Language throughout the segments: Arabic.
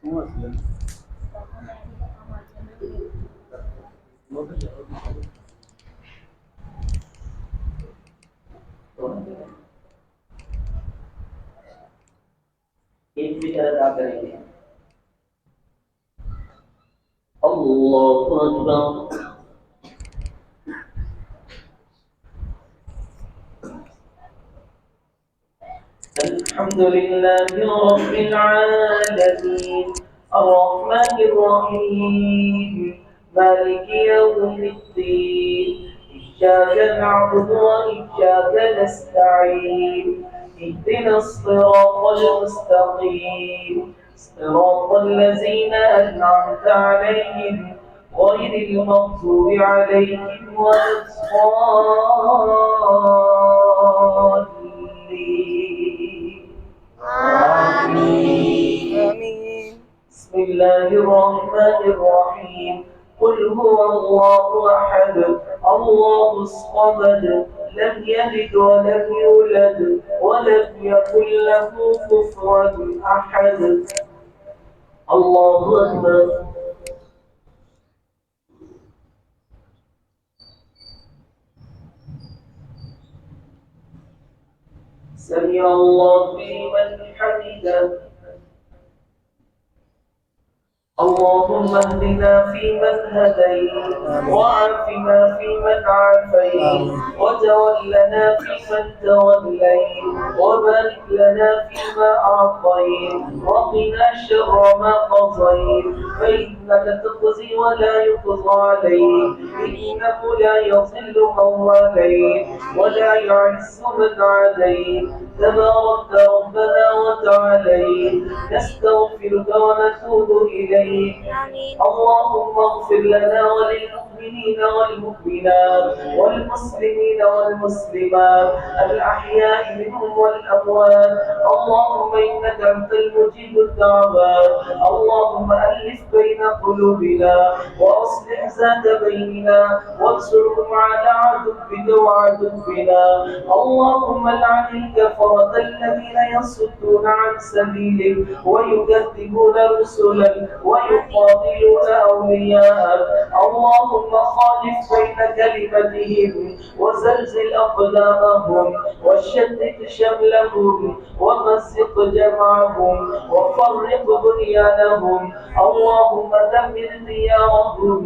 एक भी तरह अदा करेंगे। अल्लाहु अकबर। الحمد لله رب العالمين الرحمن الرحيم مالك يوم الدين إياك نعبد وإياك نستعين اهدنا الصراط المستقيم صراط الذين أنعمت عليهم غير المغضوب عليهم ولا الضالين. آمين. بسم الله الرحمن الرحيم قل هو الله أحد الله الصمد لم يلد ولم يولد ولم يكن له كفوا أحد. الله أكبر. سمع الله لمن حمده. اللهم اهدنا فيمن هديت وعافنا فيمن عافيت وتولنا فيمن توليت وبارك لنا فيما اعطيت وقنا شر ما قضيت فانك تقضي ولا يقضى عليك انه لا يضل من واليت ولا يعز من عاديت تبارك ربنا وتعاليت نستغفرك ونتوب إليك. اللهم اغفر لنا وللمؤمنين والمؤمنات والمسلمين والمسلمات الأحياء منهم والأموات. اللهم إنك أنت المجيب الدعوات. اللهم ألف بين قلوبنا وأصلح ذات بيننا وانصرهم على عدوك وعدونا. اللهم لعن الكفرة الذين يصدون عن سبيلك ويكذبون رسلك ويقاتلون أولياءك. اللهم خالف بين كلمتهم وزلزل أقدامهم وشتت شملهم ومزق جمعهم وفرق بنيانهم. اللهم دمر ديارهم.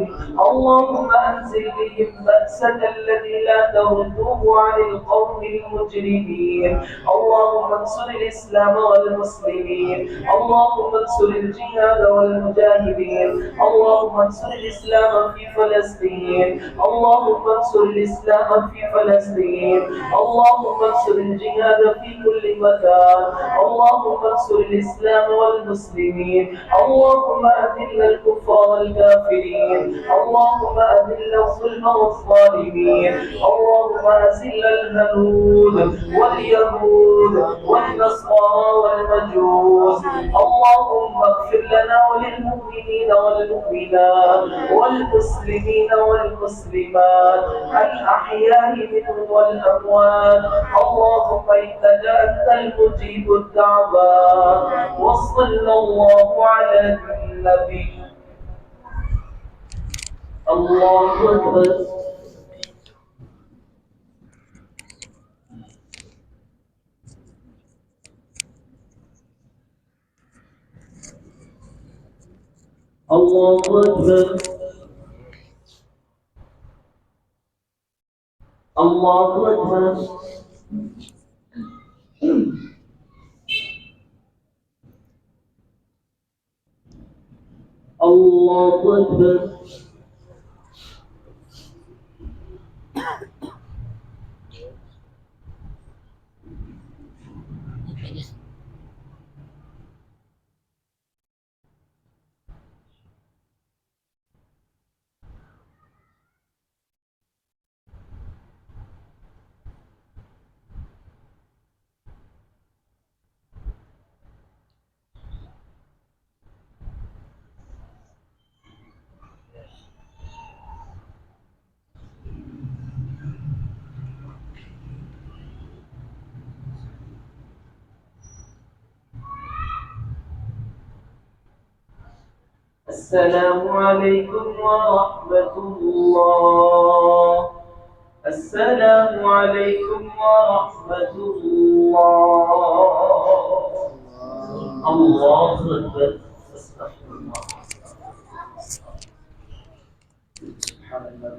اللهم أنزل بهم بأسك الذي لا ترده عن القوم المجرمين. اللهم انصر الإسلام والمسلمين. اللهم انصر الجهاد والمجاهدين. اللهم انصر الإسلام في فلسطين. اللهم انصر الإسلام في فلسطين. اللهم انصر الجهاد في كل مكان. اللهم انصر الإسلام والمسلمين. اللهم أذل الكفار والكافرين. اللهم أذل الظلم والظالمين. اللهم أذل الهنود واليهود والنصارى والمجوس. اللهم اغفر لنا وللمؤمنين والمؤمنات والمسلمين والمسلمات الأحياء منهم والأموات. اللهم إنك أنت المجيب الدعوات. وصلى الله على النبي. الله أكبر. الله أكبر. الله أكبر. الله أكبر. السلام عليكم ورحمة الله. السلام عليكم ورحمة الله. الله أكبر. استغفر الله. سبحان الله.